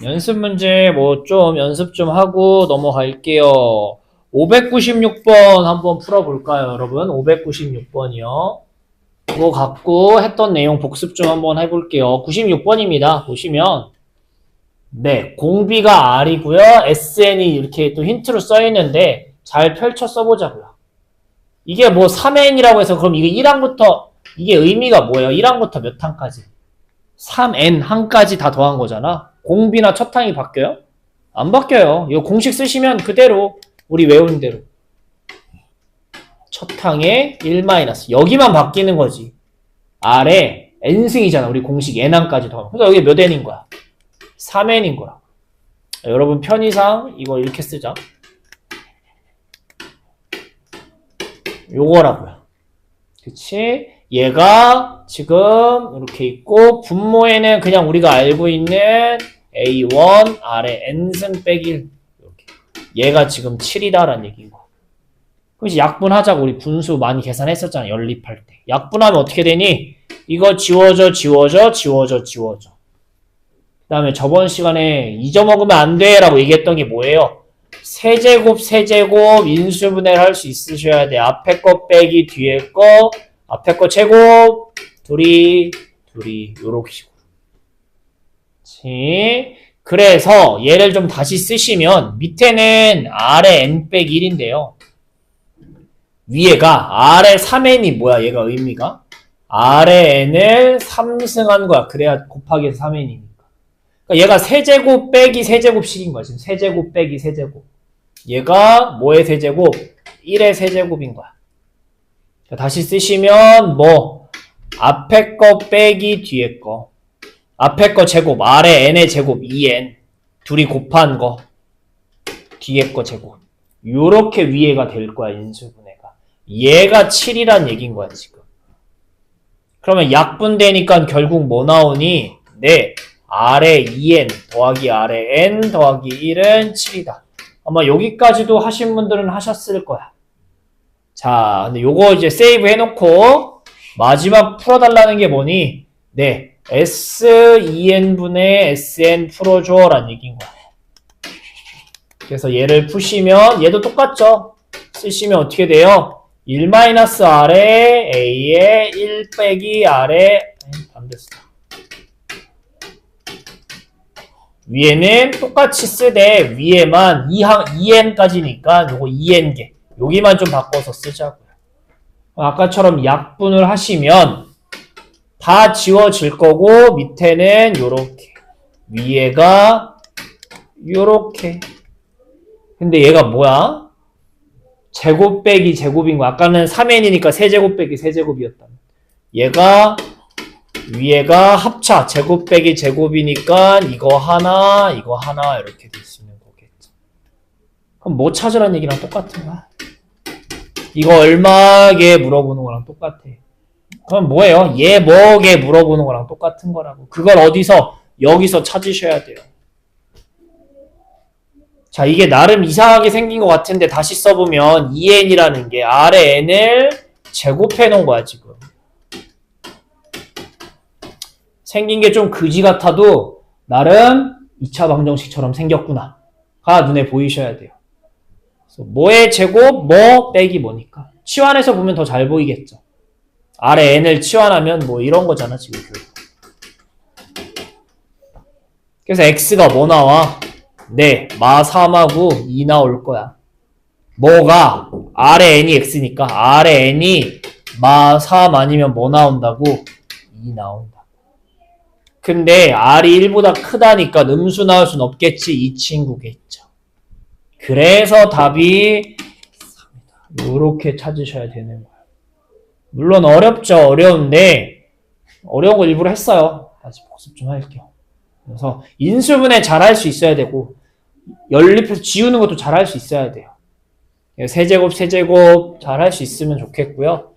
연습 문제 뭐 좀 연습 좀 하고 넘어갈게요. 596번 한번 풀어볼까요, 여러분? 596번이요. 그거 갖고 했던 내용 복습 좀 한번 해볼게요. 96번입니다. 보시면 네, 공비가 R이고요. SN이 이렇게 또 힌트로 써있는데 잘 펼쳐 써보자고요. 이게 뭐 3N이라고 해서 그럼 이게 1항부터 이게 의미가 뭐예요? 1항부터 몇 항까지? 3N 항까지 다 더한 거잖아. 공비나 첫 항이 바뀌어요? 안 바뀌어요. 이거 공식 쓰시면 그대로 우리 외운 대로 첫 항에 1 여기만 바뀌는 거지. 아래 n승이잖아. 우리 공식 n항까지 더하면. 그래서 여기 몇 n인 거야? 3n인 거야. 여러분 편의상 이거 이렇게 쓰자. 요거라고요. 그치? 얘가 지금 이렇게 있고 분모에는 그냥 우리가 알고 있는 A1 아래 n승 빼기 1 이렇게. 얘가 지금 7이다라는 얘기인 거야. 그럼 이제 약분하자고. 우리 분수 많이 계산했었잖아. 연립할 때. 약분하면 어떻게 되니? 이거 지워져. 그 다음에 저번 시간에 잊어먹으면 안 돼 라고 얘기했던 게 뭐예요? 세제곱 인수분해를 할 수 있으셔야 돼. 앞에 거 빼기 뒤에 거, 앞에 거 제곱, 둘이 요렇게 식으로. 그래서 얘를 좀 다시 쓰시면 밑에는 아래 n 빼기 1인데요. 위에가 아래 3n이 뭐야? 얘가 의미가 아래 n을 3승한 거야. 그래야 곱하기 3n이니까. 그러니까 얘가 세제곱 빼기 세제곱식인 거야. 지금 세제곱 빼기 세제곱. 얘가 뭐의 세제곱? 1의 세제곱인 거야. 다시 쓰시면 뭐 앞에 거 빼기 뒤에 거. 앞에 거 제곱, 아래 n의 제곱 2n. 둘이 곱한 거. 뒤에 거 제곱. 요렇게 위에가 될 거야, 인수분해가. 얘가 7이란 얘기인 거야, 지금. 그러면 약분되니까 결국 뭐 나오니? 네, 아래 2n 더하기 아래 n 더하기 1은 7이다. 아마 여기까지도 하신 분들은 하셨을 거야. 자, 근데 요거 이제 세이브 해놓고 마지막 풀어달라는 게 뭐니? 네, S2n분의 SN 풀어줘 라는 얘기인 거야. 그래서 얘를 푸시면 얘도 똑같죠? 쓰시면 어떻게 돼요? 1-R에 A에 1 빼기 R에 반대했어. 위에는 똑같이 쓰되 위에만 2n까지니까 요거 2n개 여기만 좀 바꿔서 쓰자고요. 아까처럼 약분을 하시면 다 지워질 거고 밑에는 요렇게 위에가 요렇게. 근데 얘가 뭐야? 제곱 빼기 제곱인 거. 아까는 3n이니까 세제곱 빼기 세제곱이었다. 얘가 위에가 합차 제곱 빼기 제곱이니까 이거 하나 이렇게 돼 있으면 거겠죠. 그럼 뭐 찾으라는 얘기랑 똑같은 거야. 이거 얼마게 물어보는 거랑 똑같아. 그럼 뭐예요? 얘 뭐게 물어보는 거랑 똑같은 거라고. 그걸 어디서? 여기서 찾으셔야 돼요. 자, 이게 나름 이상하게 생긴 것 같은데 다시 써보면 2n이라는 게 아래 n을 제곱해 놓은 거야, 지금. 생긴 게 좀 그지 같아도 나름 2차 방정식처럼 생겼구나. 가 눈에 보이셔야 돼요. 그래서 뭐의 제곱, 뭐 빼기 뭐니까. 치환해서 보면 더 잘 보이겠죠. 아래 n을 치환하면 뭐 이런 거잖아, 지금. 그래서 x가 뭐 나와? 네, 마 3하고 2 나올 거야. 뭐가? 아래 n이 x니까 아래 n이 마 3 아니면 뭐 나온다고? 2 나온다. 근데 r이 1보다 크다니까 음수 나올 순 없겠지. 이 친구겠죠. 그래서 답이 3이다. 요렇게 찾으셔야 되는 거예요. 물론 어렵죠. 어려운데 어려운 거 일부러 했어요. 다시 복습 좀 할게요. 그래서 인수분해 잘 할 수 있어야 되고 연립해서 지우는 것도 잘 할 수 있어야 돼요. 세제곱 잘 할 수 있으면 좋겠고요.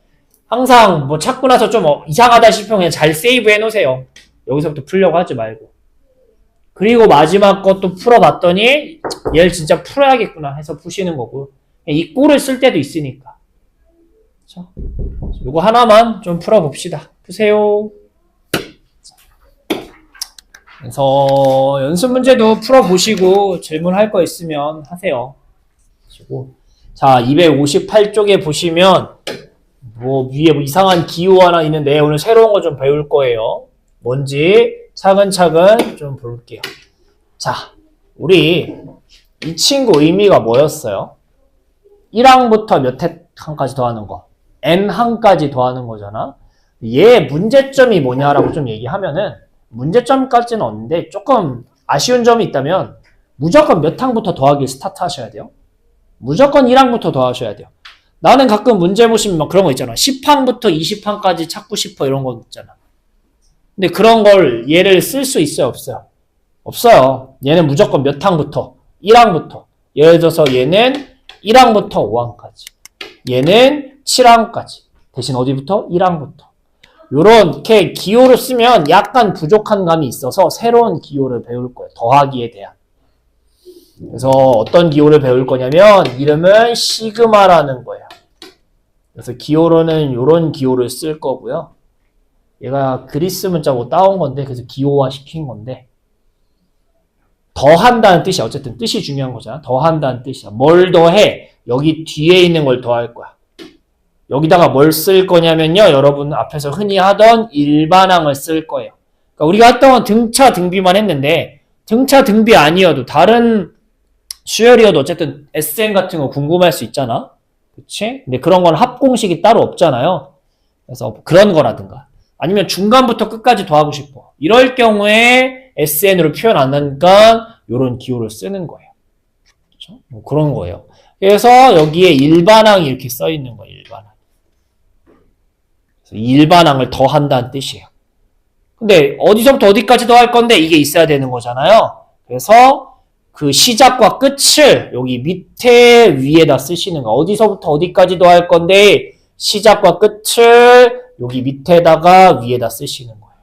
항상 뭐 찾고 나서 좀 이상하다 싶으면 그냥 잘 세이브 해놓으세요. 여기서부터 풀려고 하지 말고. 그리고 마지막 것도 풀어봤더니 얘를 진짜 풀어야겠구나 해서 푸시는 거고. 이 꼴을 쓸 때도 있으니까. 자, 요거 하나만 좀 풀어봅시다. 푸세요. 그래서 연습 문제도 풀어보시고 질문할 거 있으면 하세요. 자, 258쪽에 보시면 뭐 위에 뭐 이상한 기호 하나 있는데 오늘 새로운 거 좀 배울 거예요. 뭔지 차근차근 좀 볼게요. 자, 우리 이 친구 의미가 뭐였어요? 1항부터 몇 항까지 더하는 거? n항까지 더하는 거잖아. 얘 문제점이 뭐냐라고 좀 얘기하면은 문제점까지는 없는데 조금 아쉬운 점이 있다면 무조건 몇 항부터 더하기 스타트 하셔야 돼요. 무조건 1항부터 더하셔야 돼요. 나는 가끔 문제 보시면 막 그런 거 있잖아. 10항부터 20항까지 찾고 싶어 이런 거 있잖아. 근데 그런 걸 얘를 쓸 수 있어요? 없어요? 없어요. 얘는 무조건 몇 항부터? 1항부터. 예를 들어서 얘는 1항부터 5항까지. 얘는 7항까지. 대신 어디부터? 1항부터. 요렇게 기호를 쓰면 약간 부족한 감이 있어서 새로운 기호를 배울 거예요. 더하기에 대한. 그래서 어떤 기호를 배울 거냐면 이름은 시그마라는 거예요. 그래서 기호로는 이런 기호를 쓸 거고요. 얘가 그리스 문자고 따온 건데 그래서 기호화 시킨 건데 더한다는 뜻이야. 어쨌든 뜻이 중요한 거잖아. 더한다는 뜻이야. 뭘 더해? 여기 뒤에 있는 걸 더할 거야. 여기다가 뭘 쓸 거냐면요. 여러분 앞에서 흔히 하던 일반항을 쓸 거예요. 그러니까 우리가 했던 건 등차 등비만 했는데 등차 등비 아니어도 다른 수열이어도 어쨌든 SN 같은 거 궁금할 수 있잖아. 그치? 근데 그런 건 합공식이 따로 없잖아요. 그래서 그런 거라든가 아니면 중간부터 끝까지 더하고 싶어. 이럴 경우에 SN으로 표현 안 하니까 이런 기호를 쓰는 거예요. 그렇죠? 뭐 그런 거예요. 그래서 여기에 일반항이 이렇게 써 있는 거예요. 일반항. 그래서 일반항을 더한다는 뜻이에요. 근데 어디서부터 어디까지 더할 건데 이게 있어야 되는 거잖아요. 그래서 그 시작과 끝을 여기 밑에 위에다 쓰시는 거. 어디서부터 어디까지 더할 건데 시작과 끝을 여기 밑에다가 위에다 쓰시는 거예요.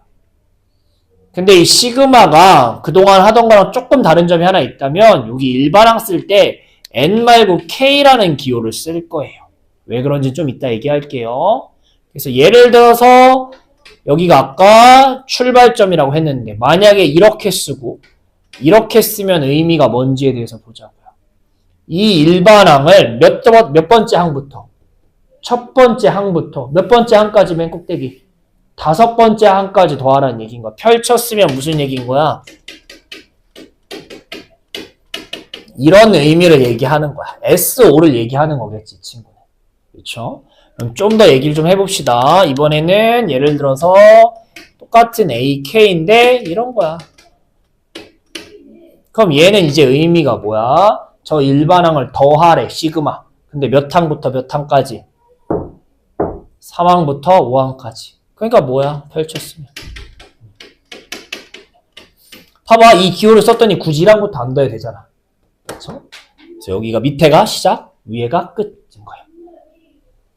근데 이 시그마가 그동안 하던 거랑 조금 다른 점이 하나 있다면 여기 일반항 쓸 때 n 말고 k라는 기호를 쓸 거예요. 왜 그런지 좀 이따 얘기할게요. 그래서 예를 들어서 여기가 아까 출발점이라고 했는데 만약에 이렇게 쓰고 이렇게 쓰면 의미가 뭔지에 대해서 보자고요. 이 일반항을 몇 번째 항부터? 첫 번째 항부터 몇 번째 항까지 맨 꼭대기? 5번째 항까지 더하라는 얘기인 거야. 펼쳤으면 무슨 얘기인 거야? 이런 의미를 얘기하는 거야. S5를 얘기하는 거겠지, 친구는. 그렇죠? 그럼 좀 더 얘기를 좀 해봅시다. 이번에는 예를 들어서 똑같은 AK인데 이런 거야. 그럼 얘는 이제 의미가 뭐야? 저 일반항을 더하래, 시그마. 근데 몇 항부터 몇 항까지? 3항부터 5항까지. 그러니까 뭐야? 펼쳤으면. 봐봐, 이 기호를 썼더니 굳이 1항부터 안 더해야 되잖아. 그렇죠? 그래서 여기가 밑에가 시작, 위에가 끝인 거예요.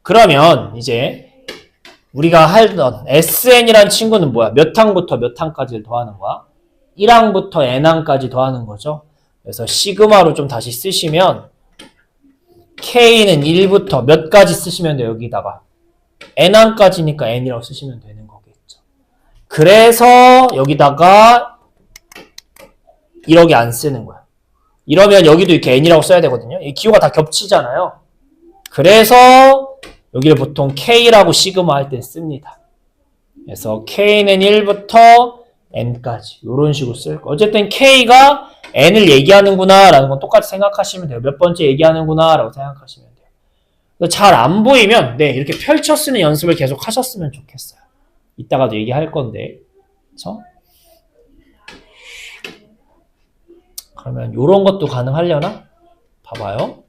그러면 이제 우리가 하던 SN이란 친구는 뭐야? 몇 항부터 몇 항까지를 더하는 거야? 1항부터 n항까지 더하는 거죠. 그래서 시그마로 좀 다시 쓰시면 K는 1부터 몇 가지 쓰시면 돼요. 여기다가 n항까지니까 n이라고 쓰시면 되는 거겠죠. 그래서 여기다가 이렇게 안 쓰는 거야. 이러면 여기도 이렇게 n이라고 써야 되거든요. 이 기호가 다 겹치잖아요. 그래서 여기를 보통 K라고 시그마 할 때 씁니다. 그래서 K는 1부터 n까지 이런 식으로 쓸 거예요. 어쨌든 K가 n을 얘기하는구나 라는 건 똑같이 생각하시면 돼요. 몇 번째 얘기하는구나 라고 생각하시면 돼요. 잘 안 보이면 네 이렇게 펼쳐 쓰는 연습을 계속 하셨으면 좋겠어요. 이따가도 얘기할 건데 그렇죠? 그러면 이런 것도 가능하려나? 봐봐요.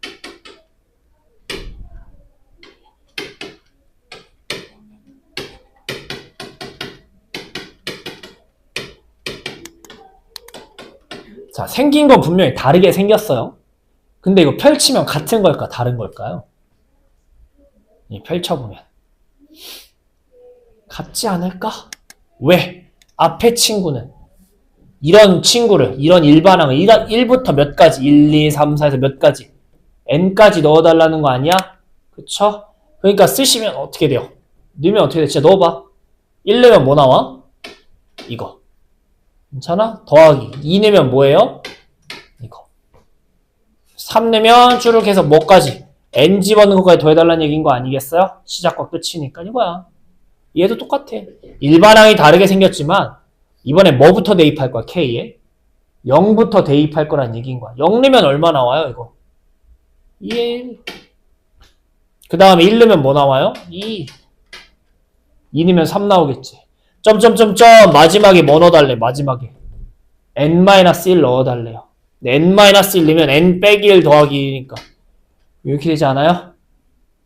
자, 생긴 건 분명히 다르게 생겼어요. 근데 이거 펼치면 같은 걸까? 다른 걸까요? 펼쳐보면 같지 않을까? 왜? 앞에 친구는 이런 친구를 이런 일반항을 1부터 몇 가지 1, 2, 3, 4에서 몇 가지 n까지 넣어달라는 거 아니야? 그쵸? 그러니까 쓰시면 어떻게 돼요? 넣으면 어떻게 돼? 진짜 넣어봐. 1 넣으면 뭐 나와? 이거 괜찮아? 더하기. 2 넣으면 뭐예요? 이거. 3 넣으면 줄을 해서 뭐까지? n 집어넣는 것까지 더해달라는 얘기인 거 아니겠어요? 시작과 끝이니까 이거야. 얘도 똑같아. 일반항이 다르게 생겼지만 이번에 뭐부터 대입할 거야? K에? 0부터 대입할 거란 얘기인 거야. 0 넣으면 얼마 나와요? 이거. 1. 그 다음에 1 넣으면 뭐 나와요? 2. 2 넣으면 3 나오겠지. 점점점점 마지막에 뭐 넣어달래? 마지막에 n-1 넣어달래요. n-1 넣으면 n 빼기 1 더하기 2니까 이렇게 되지 않아요?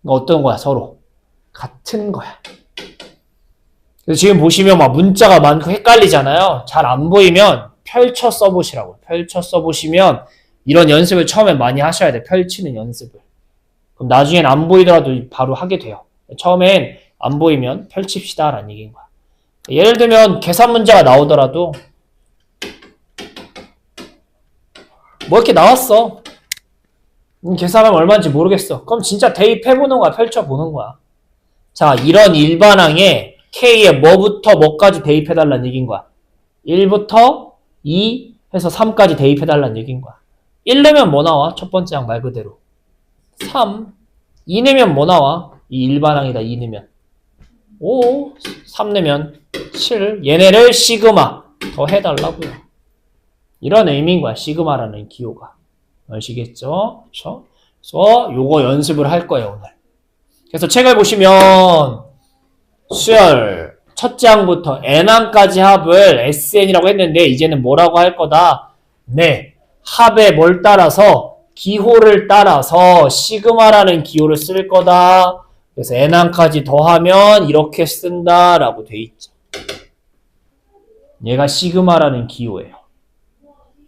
어떤 거야? 서로 같은 거야. 그래서 지금 보시면 막 문자가 많고 헷갈리잖아요. 잘 안 보이면 펼쳐 써보시라고요. 펼쳐 써보시면 이런 연습을 처음에 많이 하셔야 돼. 펼치는 연습을. 그럼 나중엔 안 보이더라도 바로 하게 돼요. 처음엔 안 보이면 펼칩시다 라는 얘기인 거야. 예를 들면 계산 문제가 나오더라도 뭐 이렇게 나왔어. 계산하면 얼마인지 모르겠어. 그럼 진짜 대입해보는 거야. 펼쳐보는 거야. 자, 이런 일반항에 K에 뭐부터 뭐까지 대입해달라는 얘기인 거야. 1부터 2 해서 3까지 대입해달라는 얘기인 거야. 1 넣으면 뭐 나와? 첫 번째 항 말 그대로 3. 2 넣으면 뭐 나와? 이 일반항이다. 2 넣으면 5. 3 넣으면 7. 얘네를 시그마 더 해달라고요. 이런 의미인 거야. 시그마라는 기호가. 아시겠죠? 그렇죠? 그래서 요거 연습을 할 거예요, 오늘. 그래서 책을 보시면 수열 첫째 항부터 n항까지 합을 SN이라고 했는데 이제는 뭐라고 할 거다? 네, 합의 뭘 따라서? 기호를 따라서 시그마라는 기호를 쓸 거다. 그래서 n항까지 더하면 이렇게 쓴다라고 돼 있죠. 얘가 시그마라는 기호예요.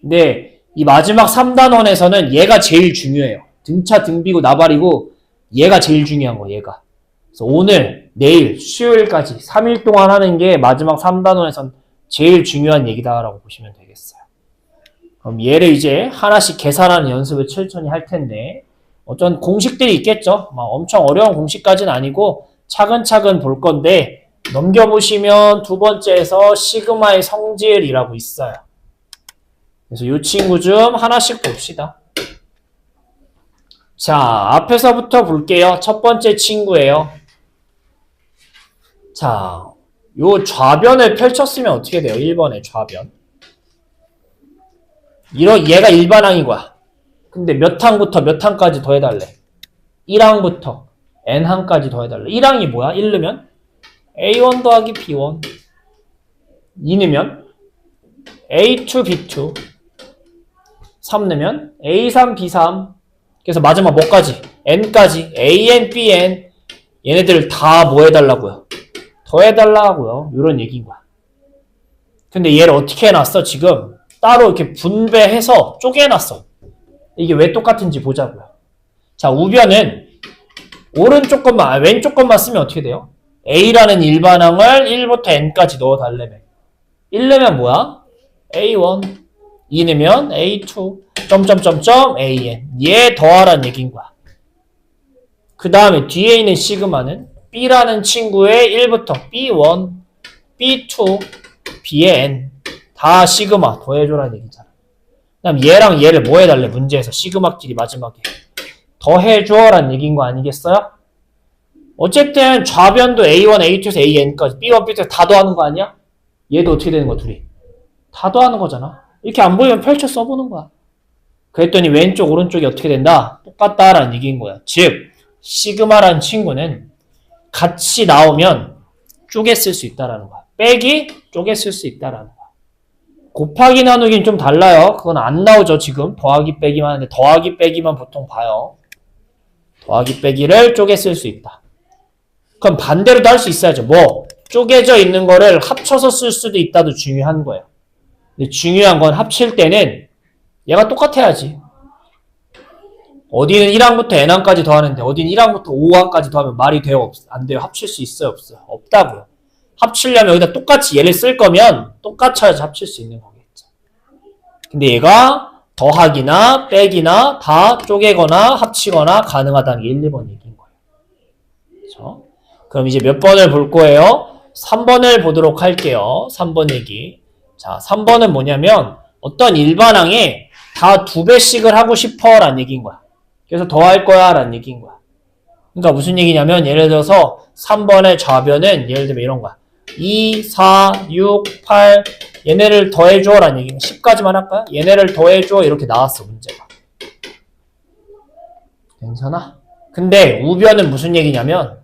근데 이 마지막 3단원에서는 얘가 제일 중요해요. 등차, 등비고, 나발이고 얘가 제일 중요한 거, 얘가. 그래서 오늘, 내일, 수요일까지 3일 동안 하는 게 마지막 3단원에선 제일 중요한 얘기다라고 보시면 되겠어요. 그럼 얘를 이제 하나씩 계산하는 연습을 천천히 할 텐데 어떤 공식들이 있겠죠. 막 엄청 어려운 공식까지는 아니고 차근차근 볼 건데 넘겨보시면 두 번째에서 시그마의 성질이라고 있어요. 그래서 이 친구 좀 하나씩 봅시다. 자, 앞에서부터 볼게요. 첫 번째 친구예요. 자, 요 좌변을 펼쳤으면 어떻게 돼요? 1번의 좌변. 얘가 일반항인 거야. 근데 몇 항부터 몇 항까지 더해달래? 1항부터 n항까지 더해달래. 1항이 뭐야? 1 넣으면 a1 더하기 b1. 2 넣으면 a2 b2. 3 넣으면 a3 b3. 그래서 마지막 뭐까지? n까지 an, bn. 얘네들 다 뭐 해달라고요? 더해달라고요. 이런 얘기인 거야. 근데 얘를 어떻게 해놨어? 지금 따로 이렇게 분배해서 쪼개놨어. 이게 왜 똑같은지 보자고요. 자, 우변은 오른쪽 것만, 왼쪽 것만 쓰면 어떻게 돼요? A라는 일반항을 1부터 N까지 넣어달래며. 1 넣으면 뭐야? A1. 2 넣으면 A2. 점점점점 AN. 얘 더하라는 얘기인 거야. 그 다음에 뒤에 있는 시그마는 B라는 친구의 1부터 B1, B2, B의 N. 다 시그마 더해줘라는 얘기잖아. 그다음 얘랑 얘를 뭐 해달래? 문제에서 시그마끼리 마지막에 더해줘라는 얘기인 거 아니겠어요? 어쨌든 좌변도 A1, A2에서 AN까지 B1, B2 다 더하는 거 아니야? 얘도 어떻게 되는 거야? 둘이 다 더하는 거잖아. 이렇게 안 보이면 펼쳐 써보는 거야. 그랬더니 왼쪽 오른쪽이 어떻게 된다? 똑같다라는 얘기인 거야. 즉 시그마라는 친구는 같이 나오면 쪼개 쓸 수 있다라는 거야. 빼기 쪼개 쓸 수 있다라는 거야. 곱하기 나누기는 좀 달라요. 그건 안 나오죠. 지금 더하기 빼기만 하는데 더하기 빼기만 보통 봐요. 더하기 빼기를 쪼개 쓸 수 있다. 그럼 반대로도 할 수 있어야죠. 뭐 쪼개져 있는 거를 합쳐서 쓸 수도 있다도 중요한 거예요. 근데 중요한 건 합칠 때는 얘가 똑같아야지. 어디는 1항부터 n항까지 더하는데 어디는 1항부터 5항까지 더하면 말이 돼요? 안 돼요? 합칠 수 있어요? 없어요? 없다고요. 합치려면 여기다 똑같이 얘를 쓸 거면 똑같이 합칠 수 있는 거겠죠. 근데 얘가 더하기나 빼기나 다 쪼개거나 합치거나 가능하다는 게 1, 2번 얘기인 거예요. 그렇죠? 그럼 이제 몇 번을 볼 거예요? 3번을 보도록 할게요. 3번 얘기. 자, 3번은 뭐냐면 어떤 일반항에 다 2배씩을 하고 싶어 라는 얘기인 거야. 그래서 더 할 거야 라는 얘기인 거야. 그러니까 무슨 얘기냐면 예를 들어서 3번의 좌변은 예를 들면 이런 거야. 2, 4, 6, 8 얘네를 더해줘 라는 얘기는 10까지만 할까요? 얘네를 더해줘 이렇게 나왔어 문제가. 괜찮아? 근데 우변은 무슨 얘기냐면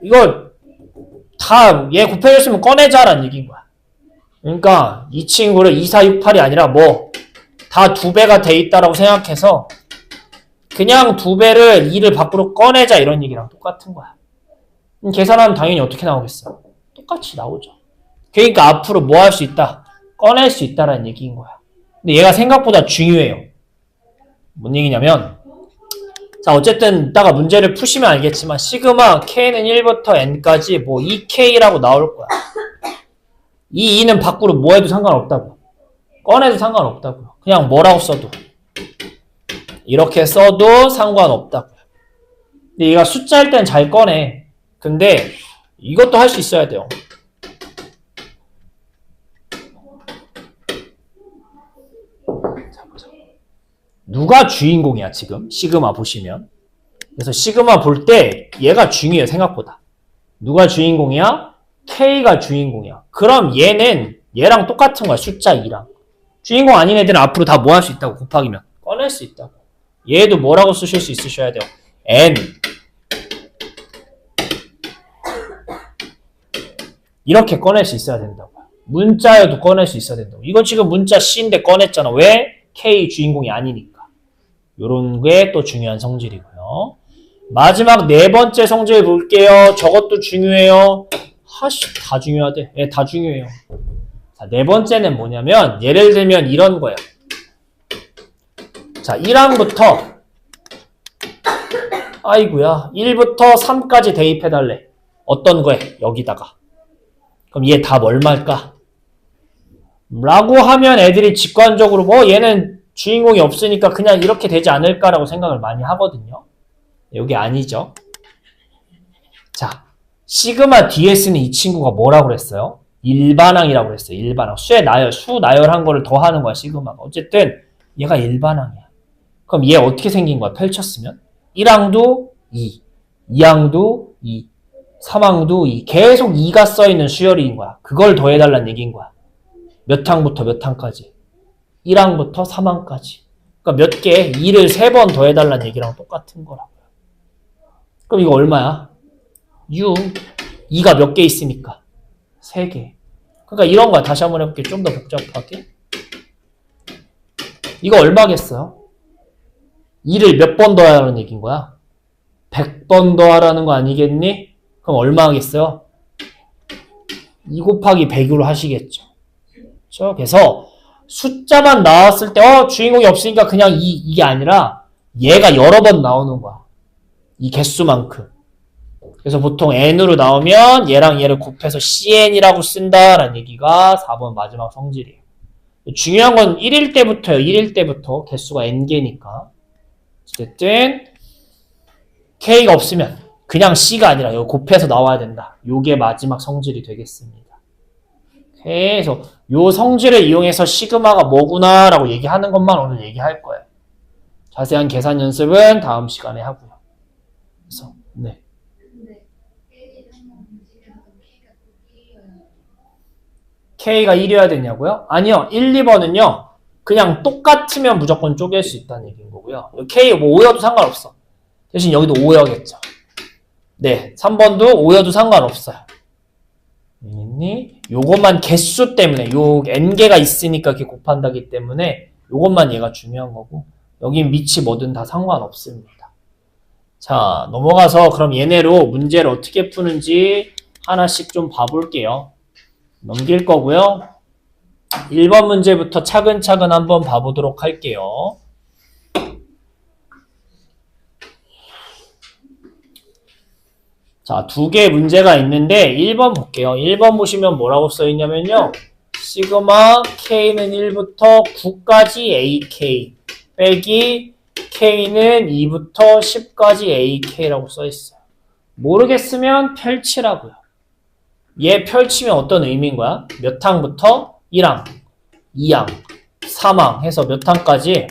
이걸 다 얘 곱해줬으면 꺼내자 라는 얘기인 거야. 그러니까 이 친구를 2, 4, 6, 8이 아니라 뭐 다 2배가 돼 있다라고 생각해서 그냥 2배를 2를 밖으로 꺼내자 이런 얘기랑 똑같은 거야. 계산하면 당연히 어떻게 나오겠어? 똑같이 나오죠. 그러니까 앞으로 뭐 할 수 있다? 꺼낼 수 있다라는 얘기인 거야. 근데 얘가 생각보다 중요해요. 뭔 얘기냐면 자 어쨌든 이따가 문제를 푸시면 알겠지만 시그마 k는 1부터 n까지 뭐 2k라고 나올 거야. 이 2는 밖으로 뭐 해도 상관없다고. 꺼내도 상관없다고요. 그냥 뭐라고 써도. 이렇게 써도 상관없다고요. 근데 얘가 숫자일 땐 잘 꺼내. 근데 이것도 할 수 있어야 돼요. 자, 보자. 누가 주인공이야 지금? 시그마 보시면. 그래서 시그마 볼 때 얘가 중요해요 생각보다. 누가 주인공이야? K가 주인공이야. 그럼 얘는 얘랑 똑같은 거야 숫자 2랑. 주인공 아닌 애들은 앞으로 다 뭐 할 수 있다고 곱하기면 꺼낼 수 있다고. 얘도 뭐라고 쓰실 수 있으셔야 돼요. N 이렇게 꺼낼 수 있어야 된다고요. 문자여도 꺼낼 수 있어야 된다고. 이건 지금 문자 C인데 꺼냈잖아. 왜? K 주인공이 아니니까. 요런 게 또 중요한 성질이고요. 마지막 네 번째 성질 볼게요. 저것도 중요해요. 다 중요하대. 예, 다 중요해요. 자, 네 번째는 뭐냐면 예를 들면 이런 거예요. 자, 1항부터 아이고야 1부터 3까지 대입해달래. 어떤 거에? 여기다가. 그럼 얘 답 얼마일까? 라고 하면 애들이 직관적으로 얘는 주인공이 없으니까 그냥 이렇게 되지 않을까라고 생각을 많이 하거든요. 여기 아니죠. 자, 시그마 DS는 이 친구가 뭐라고 그랬어요? 일반항이라고 그랬어요. 일반항. 수 나열한 거를 더하는 거야, 시그마가. 어쨌든 얘가 일반항이야. 그럼 얘 어떻게 생긴 거야? 펼쳤으면 1항도 2, 2항도 2, 3항도 2. 계속 2가 써있는 수열이인 거야. 그걸 더해달라는 얘기인 거야. 몇 항부터 몇 항까지? 1항부터 3항까지. 그러니까 몇 개? 2를 3번 더해달라는 얘기랑 똑같은 거라고요. 그럼 이거 얼마야? 6. 2가 몇 개 있으니까? 3개. 그러니까 이런 거야. 다시 한번 해볼게요. 좀 더 복잡하게. 이거 얼마겠어요? 2를 몇 번 더하라는 얘기인 거야? 100번 더하라는 거 아니겠니? 그럼 얼마 하겠어요? 2 곱하기 100으로 하시겠죠. 그렇죠? 그래서 숫자만 나왔을 때 주인공이 없으니까 그냥 이게 아니라 얘가 여러 번 나오는 거야. 이 개수만큼. 그래서 보통 n으로 나오면 얘랑 얘를 곱해서 cn이라고 쓴다라는 얘기가 4번 마지막 성질이에요. 중요한 건 1일 때부터요. 1일 때부터 개수가 n개니까. 어쨌든 k가 없으면 그냥 c가 아니라 이거 곱해서 나와야 된다. 요게 마지막 성질이 되겠습니다. 그래서 요 성질을 이용해서 시그마가 뭐구나 라고 얘기하는 것만 오늘 얘기할 거예요. 자세한 계산 연습은 다음 시간에 하고요. 그래서 네. K가 1이어야 되냐고요? 아니요. 1, 2번은요. 그냥 똑같으면 무조건 쪼갤 수 있다는 얘기인 거고요. K 뭐 5여도 상관없어. 대신 여기도 5여겠죠. 네. 3번도 5여도 상관없어요. 요것만 개수 때문에 요 n개가 있으니까 이렇게 곱한다기 때문에 요것만 얘가 중요한 거고 여긴 밑이 뭐든 다 상관없습니다. 자, 넘어가서 그럼 얘네로 문제를 어떻게 푸는지 하나씩 좀 봐볼게요. 넘길 거고요. 1번 문제부터 차근차근 한번 봐보도록 할게요. 자, 두 개의 문제가 있는데 1번 볼게요. 1번 보시면 뭐라고 써있냐면요. 시그마 k는 1부터 9까지 ak 빼기 k는 2부터 10까지 ak라고 써있어요. 모르겠으면 펼치라고요. 얘 펼치면 어떤 의미인 거야? 몇 항부터? 1항, 2항, 3항 해서 몇 항까지?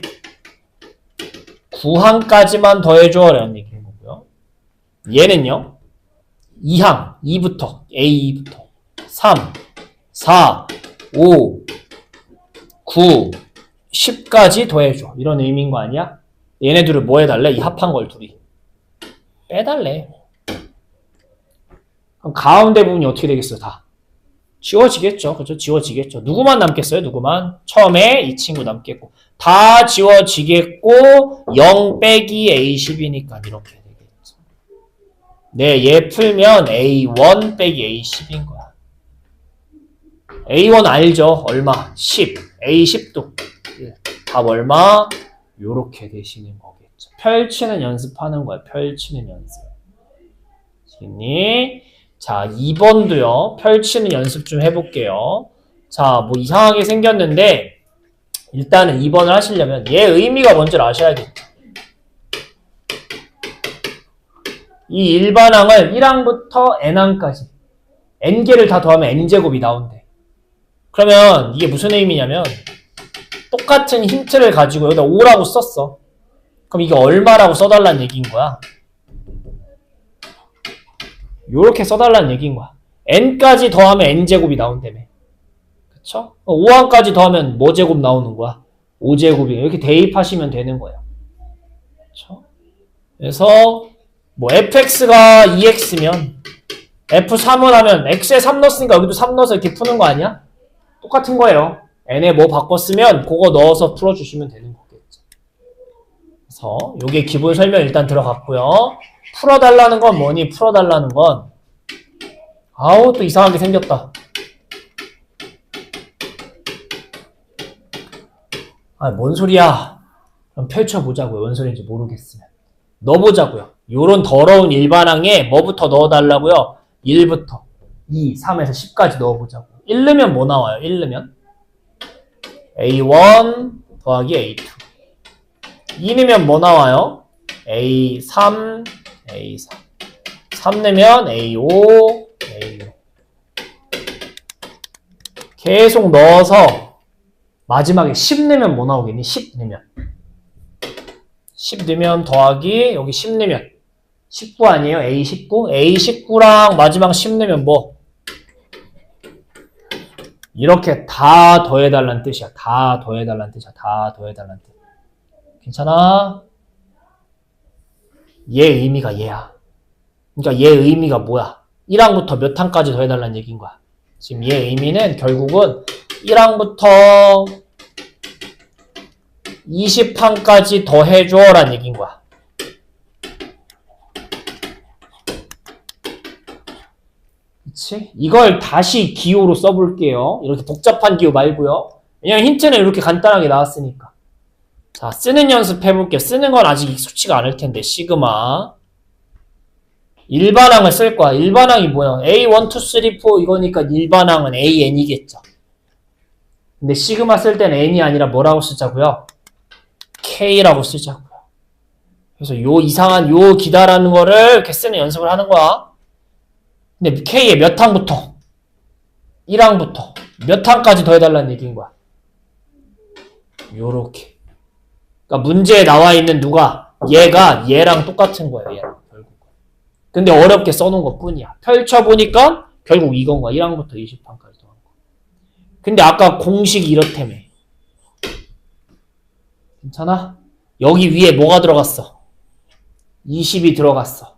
9항까지만 더해줘 라는 얘기인 거고요. 얘는요. 2항, 2부터 A2부터 3, 4, 5, 9, 10까지 더해줘. 이런 의미인 거 아니야? 얘네들을 뭐 해달래? 이 합한 걸 둘이. 빼달래. 그럼 가운데 부분이 어떻게 되겠어? 다. 지워지겠죠. 그죠? 지워지겠죠. 누구만 남겠어요? 누구만? 처음에 이 친구 남겠고. 다 지워지겠고 0 빼기 A10이니까 이렇게 되겠죠. 네, 얘 풀면 A1 빼기 A10인 거야. A1 알죠? 얼마? 10. A10도. 답 얼마? 요렇게 되시는 거겠죠. 펼치는 연습하는 거야. 펼치는 연습. 아시겠니? 자, 2번도요. 펼치는 연습 좀 해볼게요. 자, 뭐 이상하게 생겼는데 일단은 2번을 하시려면 얘 의미가 뭔지 아셔야겠죠. 이 일반항을 1항부터 n항까지 n개를 다 더하면 n제곱이 나온대. 그러면 이게 무슨 의미냐면 똑같은 힌트를 가지고 여기다 5라고 썼어. 그럼 이게 얼마라고 써달라는 얘기인 거야. 요렇게 써달라는 얘기인 거야. n까지 더하면 n제곱이 나온다며. 그쵸? 5항까지 더하면 뭐 제곱 나오는 거야? 5제곱이. 이렇게 대입하시면 되는 거예요. 그쵸? 그래서 뭐 fx가 2x면 f3을 하면 x에 3 넣었으니까 여기도 3 넣어서 이렇게 푸는 거 아니야? 똑같은 거예요. n에 뭐 바꿨으면 그거 넣어서 풀어주시면 되는 거겠죠. 그래서 요게 기본 설명 일단 들어갔고요. 풀어달라는 건 뭐니? 풀어달라는 건 아우 또 이상하게 생겼다. 아, 뭔 소리야. 그럼 펼쳐보자고요. 뭔 소리인지 모르겠으면. 넣어보자고요. 요런 더러운 일반항에 뭐부터 넣어달라고요? 1부터 2, 3에서 10까지 넣어보자고. 1 넣으면 뭐 나와요? 1 넣으면 A1 더하기 A2. 2 넣으면 뭐 나와요? A3, A3. 3 넣으면 A5, A6. 계속 넣어서 마지막에 10 넣으면 뭐 나오겠니? 10 넣으면. 10 넣으면 더하기 여기 10 넣으면 19 아니에요? A19? A19랑 마지막 10 넣으면 뭐? 이렇게 다 더해달라는 뜻이야. 다 더해달라는 뜻이야. 다 더해달라는 뜻. 괜찮아? 얘 의미가 얘야. 그러니까 얘 의미가 뭐야? 1항부터 몇 항까지 더해달라는 얘기인 거야. 지금 얘 의미는 결국은 1항부터 20항까지 더해줘 라는 얘기인 거야. 그치? 이걸 다시 기호로 써볼게요. 이렇게 복잡한 기호 말고요. 왜냐면 힌트는 이렇게 간단하게 나왔으니까. 자, 쓰는 연습 해볼게요. 쓰는 건 아직 익숙치가 않을 텐데, 시그마. 일반항을 쓸 거야. 일반항이 뭐야? A1, 2, 3, 4 이거니까 일반항은 AN이겠죠. 근데 시그마 쓸 때는 N이 아니라 뭐라고 쓰자고요? K라고 쓰자고요. 그래서 요 이상한 요 기다라는 거를 이렇게 쓰는 연습을 하는 거야. 근데 K에 몇 항부터? 1항부터 몇 항까지 더해달라는 얘기인 거야. 요렇게. 그러니까 문제에 나와 있는 누가? 얘가 얘랑 똑같은 거예요. 얘랑 결국. 근데 어렵게 써놓은 것 뿐이야. 펼쳐보니까 결국 이건 거야. 1항부터 20항까지 더한 거. 근데 아까 공식이 이렇다며. 괜찮아? 여기 위에 뭐가 들어갔어? 20이 들어갔어.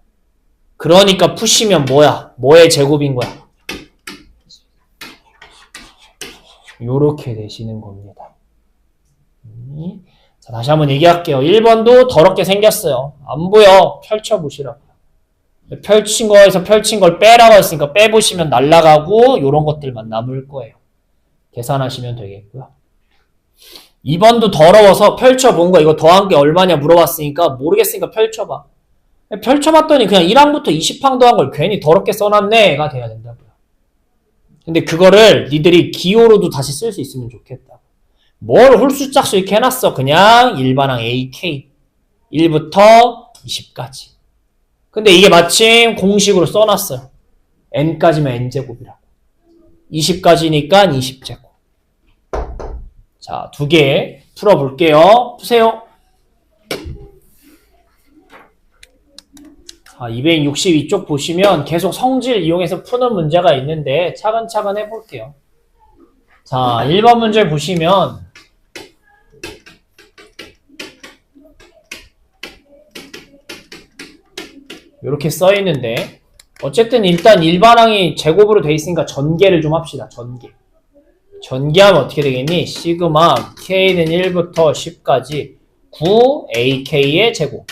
그러니까 푸시면 뭐야? 뭐의 제곱인 거야? 요렇게 되시는 겁니다. 자, 다시 한번 얘기할게요. 1번도 더럽게 생겼어요. 안 보여. 펼쳐보시라고요. 펼친 거에서 펼친 걸 빼라고 했으니까 빼보시면 날아가고 요런 것들만 남을 거예요. 계산하시면 되겠고요. 2번도 더러워서 펼쳐본 거 이거 더한 게 얼마냐 물어봤으니까 모르겠으니까 펼쳐봐. 펼쳐봤더니 그냥 1항부터 20항 더한 걸 괜히 더럽게 써놨네가 돼야 된다고요. 근데 그거를 니들이 기호로도 다시 쓸 수 있으면 좋겠다. 뭘 홀수짝수 이렇게 해놨어. 그냥 일반항 AK 1부터 20까지. 근데 이게 마침 공식으로 써놨어요. n까지면 n제곱이라고. 20까지니까 20제곱. 자, 2개 풀어볼게요. 푸세요. 자, 262쪽 보시면 계속 성질 이용해서 푸는 문제가 있는데 차근차근 해볼게요. 자, 1번 문제 보시면 이렇게 써 있는데 어쨌든 일단 일반항이 제곱으로 돼 있으니까 전개를 좀 합시다. 전개하면 어떻게 되겠니? 시그마 k는 1부터 10까지 9ak의 제곱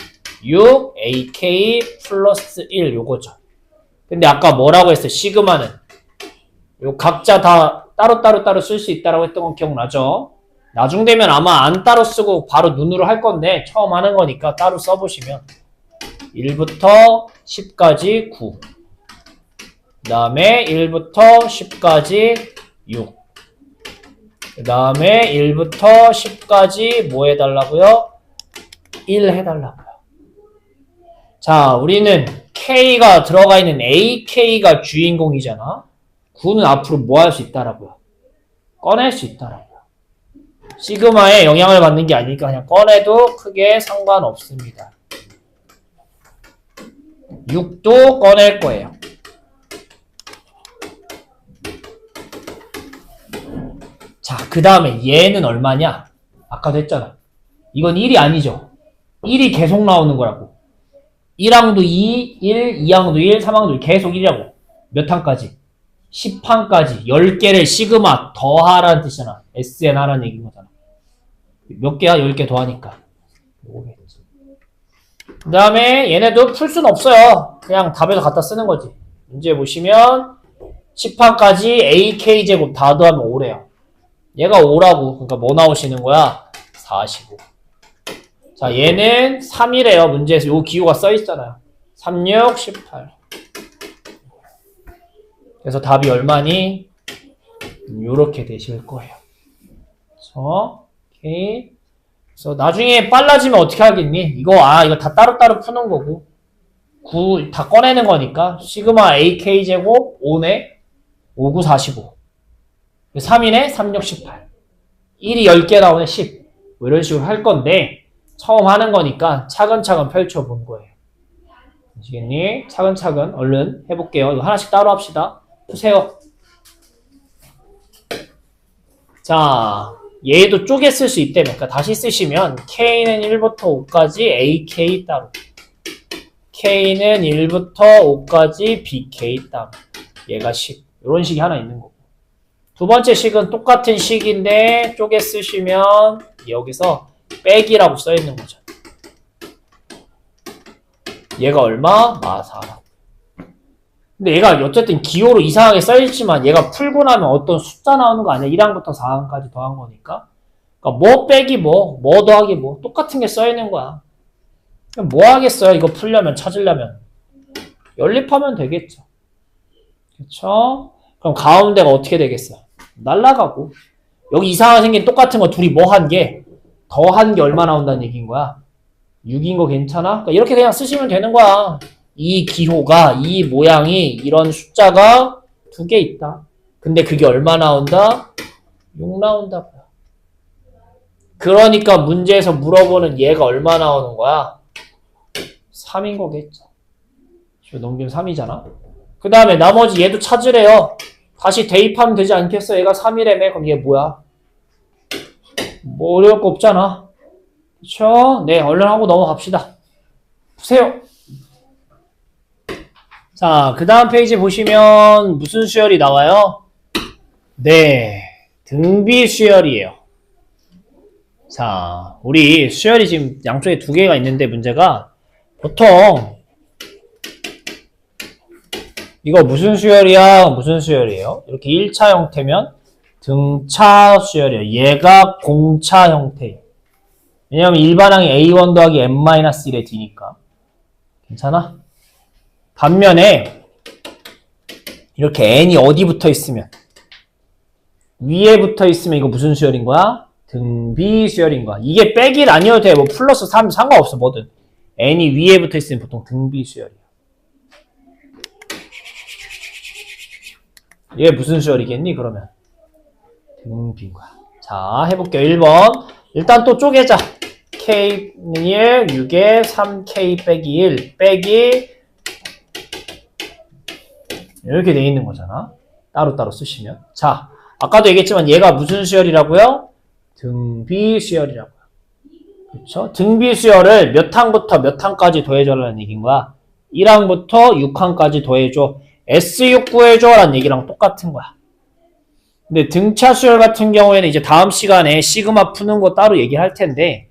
6ak 플러스 1 요거죠. 근데 아까 뭐라고 했어? 시그마는 요 각자 다 따로 쓸 수 있다라고 했던 건 기억나죠? 나중 되면 아마 안 따로 쓰고 바로 눈으로 할 건데 처음 하는 거니까 따로 써보시면 1부터 10까지 9 그 다음에 1부터 10까지 6 그 다음에 1부터 10까지 뭐 해달라고요? 1 해달라고요. 자, 우리는 K가 들어가 있는 AK가 주인공이잖아. 9는 앞으로 뭐 할 수 있다라고요? 꺼낼 수 있다라고요. 시그마에 영향을 받는 게 아니니까 그냥 꺼내도 크게 상관없습니다. 6도 꺼낼 거예요. 자, 그 다음에 얘는 얼마냐? 아까도 했잖아. 이건 1이 아니죠. 1이 계속 나오는 거라고. 1항도 2, 1, 2항도 1, 3항도 1 계속 1이라고. 몇 항까지? 10항까지 10개를 시그마 더하라는 뜻이잖아. SN 하라는 얘기인 거잖아. 몇 개야? 10개 더하니까. 그 다음에 얘네도 풀 수는 없어요. 그냥 답에서 갖다 쓰는 거지. 문제 보시면 10항까지 AK제곱 다 더하면 5래요. 얘가 5라고. 그러니까 뭐 나오시는 거야? 45. 자, 얘는 3이래요. 문제에서 요 기호가 써 있잖아요. 3, 6, 18. 그래서 답이 얼마니? 요렇게 되실 거예요. 그래서 오케이. 그래서 나중에 빨라지면 어떻게 하겠니? 이거 다 따로따로 푸는 거고 9 다 꺼내는 거니까 시그마 AK 제곱 5네 5, 9, 45 3이네 3, 6, 18 1이 10개 나오네 10 뭐 이런 식으로 할 건데 처음 하는 거니까 차근차근 펼쳐본 거예요. 아시겠니? 차근차근 얼른 해볼게요. 이거 하나씩 따로 합시다. 푸세요. 자, 얘도 쪼개 쓸 수 있다며. 그러니까 다시 쓰시면 K는 1부터 5까지 AK 따로 K는 1부터 5까지 BK 따로 얘가 식 이런 식이 하나 있는 거고 두 번째 식은 똑같은 식인데 쪼개 쓰시면 여기서 빼기라고 써 있는 거죠. 얘가 얼마? 마4라고. 근데 얘가 어쨌든 기호로 이상하게 써있지만 얘가 풀고 나면 어떤 숫자 나오는 거 아니야? 1항부터 4항까지 더한 거니까. 그러니까 뭐 빼기 뭐 더하기 뭐 똑같은 게 써있는 거야. 그럼 뭐 하겠어요? 이거 풀려면 찾으려면 연립하면 되겠죠. 그쵸? 그럼 가운데가 어떻게 되겠어? 날라가고 여기 이상하게 생긴 똑같은 거 둘이 뭐 한 게 더한 게 얼마 나온다는 얘기인 거야? 6인 거 괜찮아? 그러니까 이렇게 그냥 쓰시면 되는 거야. 이 기호가, 이 모양이 이런 숫자가 2개 있다. 근데 그게 얼마 나온다? 6 나온다고요. 그러니까 문제에서 물어보는 얘가 얼마 나오는 거야? 3인 거겠죠. 넘기면 3이잖아. 그 다음에 나머지 얘도 찾으래요. 다시 대입하면 되지 않겠어? 얘가 3이라며? 그럼 얘 뭐야? 뭐 어려울 거 없잖아. 그쵸? 네, 얼른 하고 넘어갑시다. 보세요. 자, 그 다음 페이지 보시면 무슨 수열이 나와요? 네, 등비 수열이에요. 자, 우리 수열이 지금 양쪽에 2개가 있는데 문제가 보통 이거 무슨 수열이야? 무슨 수열이에요? 이렇게 1차 형태면 등차 수열이에요. 얘가 공차 형태예요. 왜냐면 일반항이 A1 더하기 n-1의 D니까. 괜찮아? 반면에 이렇게 n이 어디 붙어 있으면 위에 붙어 있으면 이거 무슨 수열인 거야? 등비 수열인 거야. 이게 빼기는 아니어도 돼. 뭐 플러스 3 상관없어. 뭐든. n이 위에 붙어 있으면 보통 등비 수열이야. 얘 무슨 수열이겠니? 그러면 등비인 거야. 자, 해볼게요. 1번. 일단 또 쪼개자. K는 1, 6에 3K 빼기 1 빼기 이렇게 돼 있는 거잖아. 따로따로 쓰시면. 자, 아까도 얘기했지만 얘가 무슨 수열이라고요? 등비 수열이라고요. 그렇죠? 등비 수열을 몇 항부터 몇 항까지 더해줘라는 얘기인 거야. 1항부터 6항까지 더해줘. S6 구해줘라는 얘기랑 똑같은 거야. 근데 등차 수열 같은 경우에는 이제 다음 시간에 시그마 푸는 거 따로 얘기할 텐데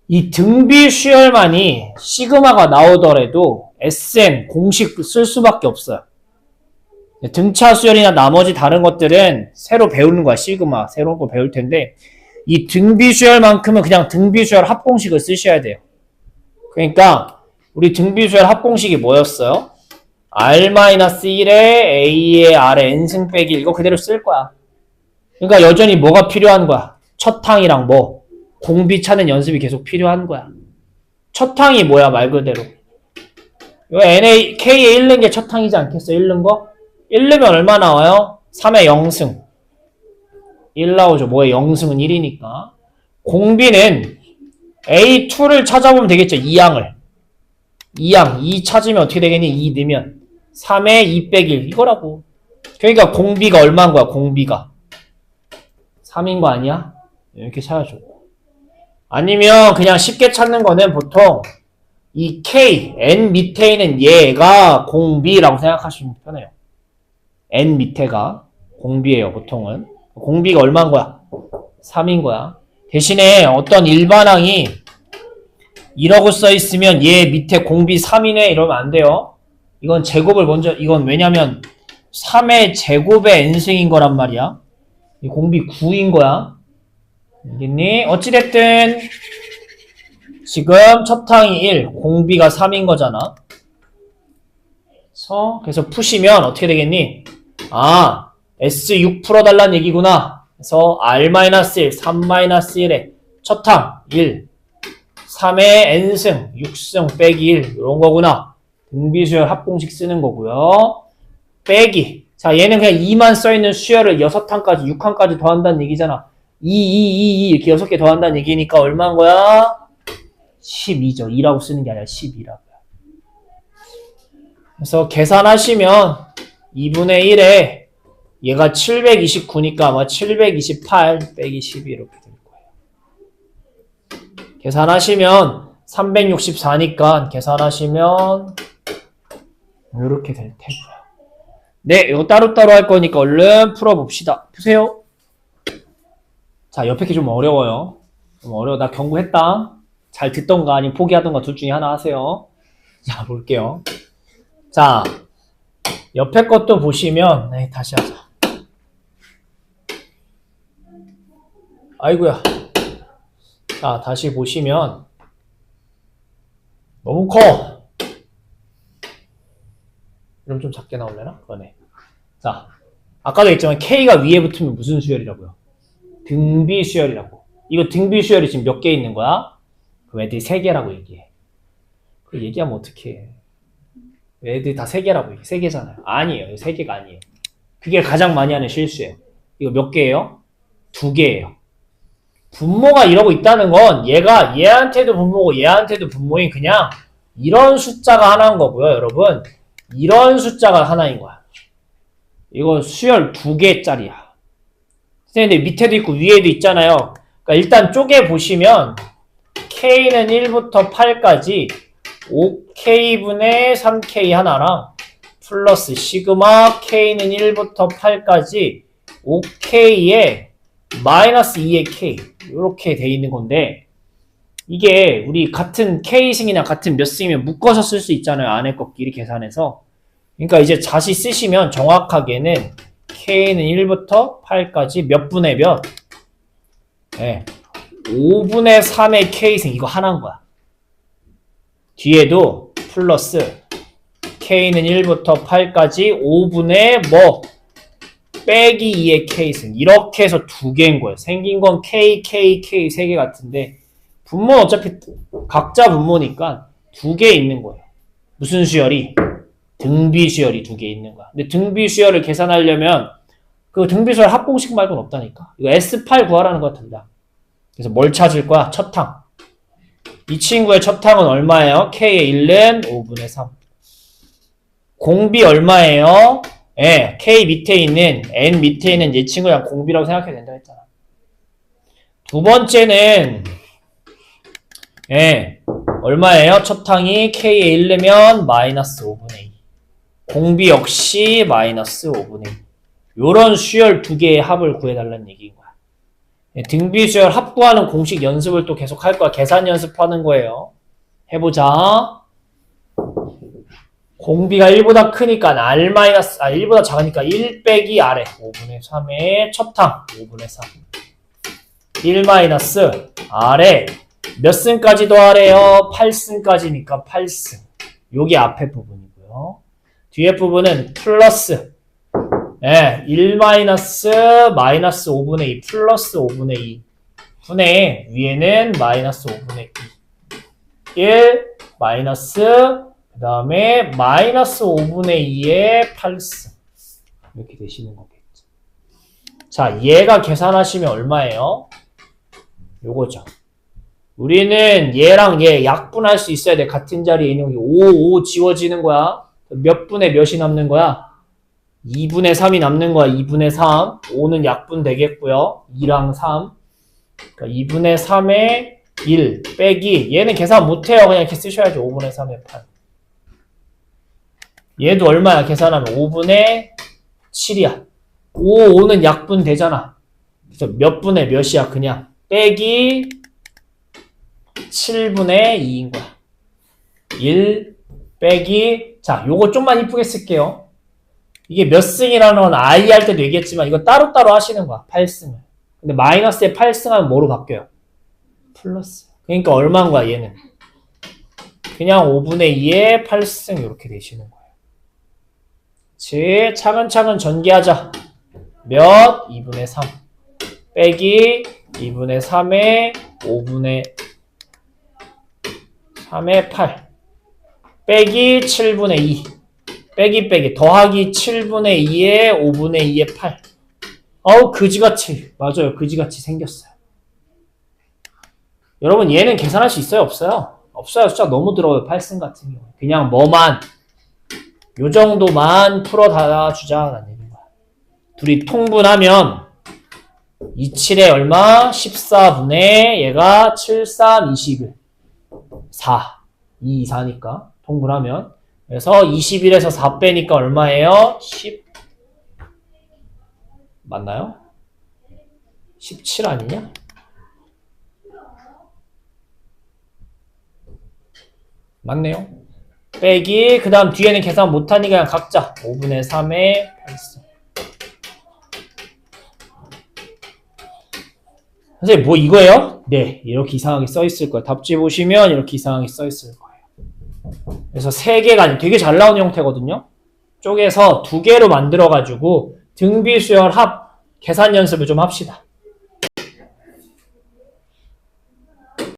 이 등비 수열만이 시그마가 나오더라도 SN 공식 쓸 수밖에 없어요. 등차 수열이나 나머지 다른 것들은 새로 배우는 거야. 시그마 새로운 거 배울 텐데 이 등비 수열만큼은 그냥 등비 수열 합공식을 쓰셔야 돼요. 그러니까 우리 등비 수열 합공식이 뭐였어요? R-1에 A의 R의 N승 빼기 1 이거 그대로 쓸 거야. 그러니까 여전히 뭐가 필요한 거야? 첫 항이랑 뭐? 공비 찾는 연습이 계속 필요한 거야. 첫 항이 뭐야 말 그대로. 이거 NA, K에 1 넣은 게 첫 항이지 않겠어? 1 넣은 거? 1 넣으면 얼마 나와요? 3의 0승. 1 나오죠. 뭐에 0승은 1이니까. 공비는 A2를 찾아보면 되겠죠. 2항을. 2항. 2 찾으면 어떻게 되겠니? 2 넣으면. 3에 2 빼기 1. 이거라고. 그러니까 공비가 얼마인 거야? 공비가. 3인 거 아니야? 이렇게 찾아줘. 아니면 그냥 쉽게 찾는 거는 보통 이 K, N 밑에 있는 얘가 공비라고 생각하시면 편해요. N 밑에가 공비예요. 보통은. 공비가 얼마인 거야? 3인 거야. 대신에 어떤 일반항이 이라고 써있으면 얘 밑에 공비 3이네 이러면 안 돼요. 이건 제곱을 먼저 이건 왜냐면 3의 제곱의 n승인 거란 말이야. 이 공비 9인 거야. 알겠니? 어찌됐든 지금 첫 항이 1, 공비가 3인 거잖아. 그래서 푸시면 어떻게 되겠니? 아, S6 풀어달라는 얘기구나. 그래서 R-1, 3-1에 첫 항 1, 3의 n승, 6승 빼기 1 이런 거구나. 등비수열 합공식 쓰는 거고요. 빼기. 자, 얘는 그냥 2만 써있는 수열을 6항까지, 6항까지 더한다는 얘기잖아. 2 이렇게 6개 더한다는 얘기니까 얼마인 거야? 12죠. 2라고 쓰는 게 아니라 12라고요. 그래서 계산하시면 2분의 1에 얘가 729니까 아마 728 빼기 12 이렇게 될 거예요. 계산하시면 364니까 계산하시면 이렇게 될 테고요. 네, 이거 따로따로 할 거니까 얼른 풀어봅시다. 푸세요. 자, 옆에 게 좀 어려워요. 좀 어려워. 나 경고했다. 잘 듣던가 아니면 포기하던가 둘 중에 하나 하세요. 자, 볼게요. 자, 옆에 것도 보시면 네, 다시 하자. 아이고야. 자, 다시 보시면 너무 커. 그럼 좀 작게 나올려나? 그러네. 자, 아까도 했지만 K가 위에 붙으면 무슨 수열이라고요? 등비 수열이라고. 이거 등비 수열이 지금 몇 개 있는 거야? 그럼 애들이 3개라고 얘기해. 그 얘기하면 어떡해. 애들이 다 3개라고 얘기해. 3개잖아요. 아니에요. 3개가 아니에요. 그게 가장 많이 하는 실수예요. 이거 몇 개예요? 2개예요. 분모가 이러고 있다는 건 얘가 얘한테도 분모고 얘한테도 분모인 그냥 이런 숫자가 하나인 거고요. 여러분. 이런 숫자가 하나인 거야. 이거 수열 2개짜리야. 선생님, 밑에도 있고 위에도 있잖아요. 그러니까 일단 쪼개 보시면 K는 1부터 8까지 5K분의 3K 하나랑 플러스 시그마 K는 1부터 8까지 5K에 마이너스 2의 K 이렇게 돼 있는 건데 이게 우리 같은 K승이나 같은 몇 승이면 묶어서 쓸 수 있잖아요. 안에 것끼리 계산해서. 그러니까 이제 다시 쓰시면 정확하게는 K는 1부터 8까지 몇 분의 몇? 네. 5분의 3의 K승 이거 하나인 거야. 뒤에도 플러스 K는 1부터 8까지 5분의 뭐 빼기 2의 K승 이렇게 해서 2개인 거예요. 생긴 건 K, K, K 3개 같은데 분모는 어차피 각자 분모니까 2개 있는 거예요. 무슨 수열이? 등비 수열이 2개 있는 거야. 근데 등비 수열을 계산하려면 그 등비수열 합공식 말고는 없다니까. 이거 S8 구하라는 것 같습니다. 그래서 뭘 찾을 거야? 첩탕. 이 친구의 첩탕은 얼마예요? K의 1은 5분의 3. 공비 얼마예요? 예, K 밑에 있는, N 밑에 있는 이 친구랑 공비라고 생각해도 된다 했잖아. 두 번째는, 예, 얼마예요? 첩탕이 K의 1이면 마이너스 5분의 2. 공비 역시 마이너스 5분의 2. 요런 수열 두 개의 합을 구해달라는 얘기인 거야. 예, 등비수열 합 구하는 공식 연습을 또 계속 할 거야. 계산 연습하는 거예요. 해보자. 공비가 1보다 크니까 R-1보다 작으니까 1 빼기 R에 5분의 3의 첩탕 5분의 3. 1 마이너스 R에 몇 승까지 더하래요? 8승까지니까 8승. 요게 앞에 부분이고요. 뒤에 부분은 플러스. 예, 1 마이너스 5분의 2 플러스 5분의 2 분의 위에는 마이너스 5분의 2. 1 마이너스 그 다음에 마이너스 5분의 2의 8승. 이렇게 되시는 거겠죠. 자, 얘가 계산하시면 얼마예요? 요거죠. 우리는 얘랑 얘 약분할 수 있어야 돼. 같은 자리에 있는 게 5 지워지는 거야. 몇 분의 몇이 남는 거야? 2분의 3이 남는 거야. 2분의 3. 5는 약분 되겠고요. 2랑 3. 그러니까 2분의 3의 1 빼기 얘는 계산 못해요. 그냥 이렇게 쓰셔야죠. 5분의 3의 8. 얘도 얼마야? 계산하면 5분의 7이야. 5는 약분 되잖아. 그래서 몇 분의 몇이야? 그냥 빼기 7분의 2인 거야. 1 빼기 자, 요거 좀만 이쁘게 쓸게요. 이게 몇 승이라는 건 I 할 때도 얘기했지만 이거 따로따로 하시는 거야. 8승을. 근데 마이너스에 8승 하면 뭐로 바뀌어요? 플러스. 그러니까 얼마인 거야 얘는? 그냥 5분의 2에 8승 이렇게 되시는 거예요. 즉 차근차근 전개하자. 몇? 2분의 3 빼기 2분의 3에 5분의 3의 8 빼기 7분의 2 빼기 더하기 7분의 2에 5분의 2의 8. 어우 그지같이 맞아요. 그지같이 생겼어요. 여러분 얘는 계산할 수 있어요? 없어요? 없어요. 숫자 너무 들어요. 8승 같은 경우 그냥 뭐만 요 정도만 풀어 달아주자라는 얘기인 거야. 둘이 통분하면 27에 얼마? 14분의 얘가 7, 3, 21 4 2, 4니까 통분하면 그래서 21에서 4 빼니까 얼마예요? 10 맞나요? 17 아니냐? 맞네요. 빼기 그 다음 뒤에는 계산 못하니까 그냥 각자 5분의 3의 8승. 선생님 뭐 이거예요? 네, 이렇게 이상하게 써있을 거예요. 답지 보시면 이렇게 이상하게 써있을 거예요. 그래서 3개가 되게 잘 나오는 형태거든요. 쪼개서 2개로 만들어가지고 등비수열 합 계산 연습을 좀 합시다.